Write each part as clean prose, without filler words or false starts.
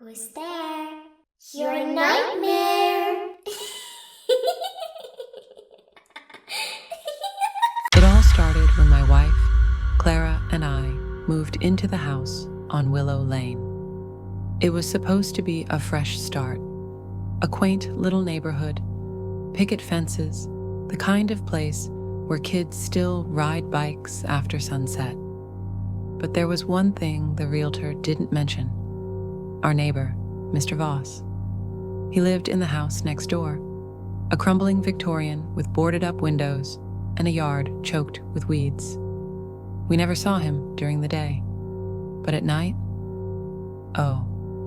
Who's there? Your nightmare! It all started when my wife, Clara, and I moved into the house on Willow Lane. It was supposed to be a fresh start, a quaint little neighborhood, picket fences, the kind of place where kids still ride bikes after sunset. But there was one thing the realtor didn't mention: our neighbor, Mr. Voss. He lived in the house next door, a crumbling Victorian with boarded-up windows and a yard choked with weeds. We never saw him during the day, but at night,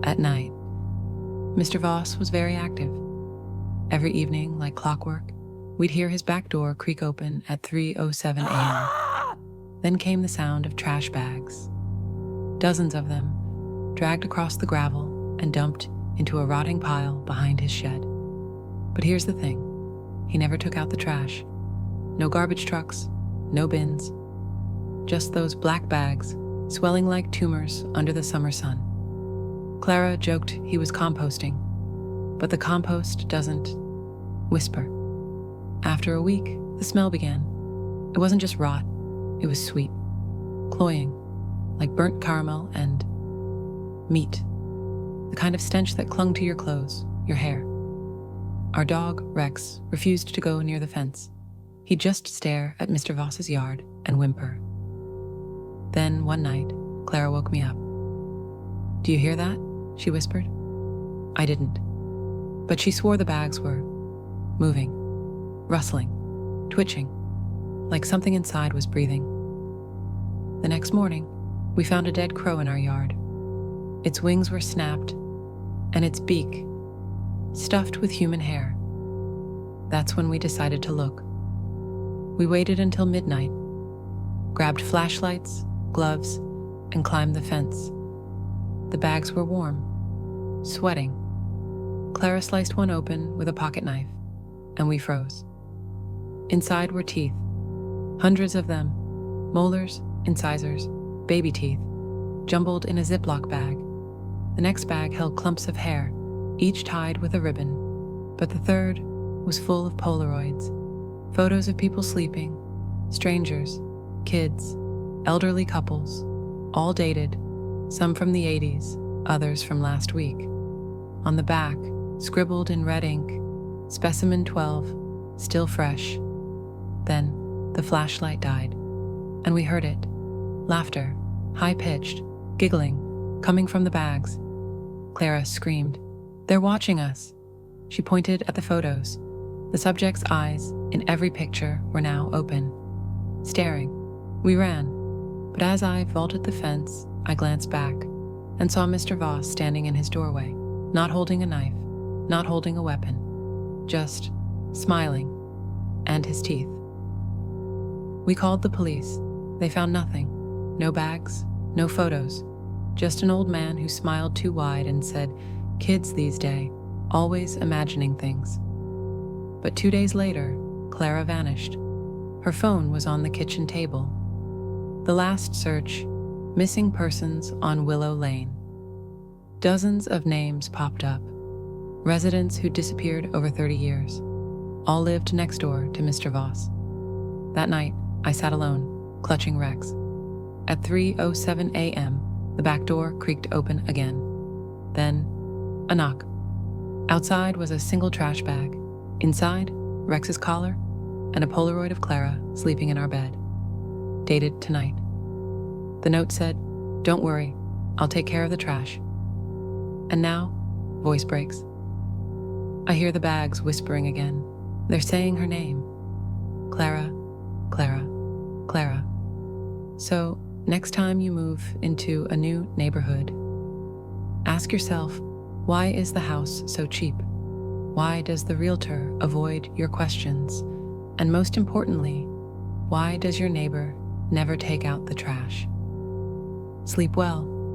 at night, Mr. Voss was very active. Every evening, like clockwork, we'd hear his back door creak open at 3:07 a.m. Then came the sound of trash bags, dozens of them, dragged across the gravel and dumped into a rotting pile behind his shed. But here's the thing: he never took out the trash. No garbage trucks, no bins, just those black bags swelling like tumors under the summer sun. Clara joked he was composting, but the compost doesn't whisper. After a week, the smell began. It wasn't just rot, it was sweet, cloying, like burnt caramel and meat, the kind of stench that clung to your clothes, your hair. Our dog, Rex, refused to go near the fence. He'd just stare at Mr. Voss's yard and whimper. Then, one night, Clara woke me up. "Do you hear that?" she whispered. I didn't, but she swore the bags were moving, rustling, twitching, like something inside was breathing. The next morning, we found a dead crow in our yard. Its wings were snapped, and its beak stuffed with human hair. That's when we decided to look. We waited until midnight, grabbed flashlights, gloves, and climbed the fence. The bags were warm, sweating. Clara sliced one open with a pocket knife, and we froze. Inside were teeth, hundreds of them, molars, incisors, baby teeth, jumbled in a Ziploc bag. The next bag held clumps of hair, each tied with a ribbon, but the third was full of Polaroids, photos of people sleeping, strangers, kids, elderly couples, all dated, some from the 80s, others from last week. On the back, scribbled in red ink, Specimen 12, still fresh. Then the flashlight died, and we heard it. Laughter, high-pitched, giggling, coming from the bags. Clara screamed, "They're watching us!" She pointed at the photos. The subject's eyes, in every picture, were now open, staring. We ran, but as I vaulted the fence, I glanced back and saw Mr. Voss standing in his doorway, not holding a knife, not holding a weapon, just smiling, and his teeth. We called the police. They found nothing. No bags, no photos, just an old man who smiled too wide and said, "Kids these days, always imagining things." But 2 days later, Clara vanished. Her phone was on the kitchen table. The last search: missing persons on Willow Lane. Dozens of names popped up. Residents who disappeared over 30 years. All lived next door to Mr. Voss. That night, I sat alone, clutching Rex. At 3:07 a.m., the back door creaked open again. Then, a knock. Outside was a single trash bag. Inside, Rex's collar and a Polaroid of Clara sleeping in our bed. Dated tonight. The note said, "Don't worry, I'll take care of the trash." And now, voice breaks. I hear the bags whispering again. They're saying her name. Clara, Clara, Clara. So, next time you move into a new neighborhood, ask yourself, why is the house so cheap? Why does the realtor avoid your questions? And most importantly, why does your neighbor never take out the trash? Sleep well.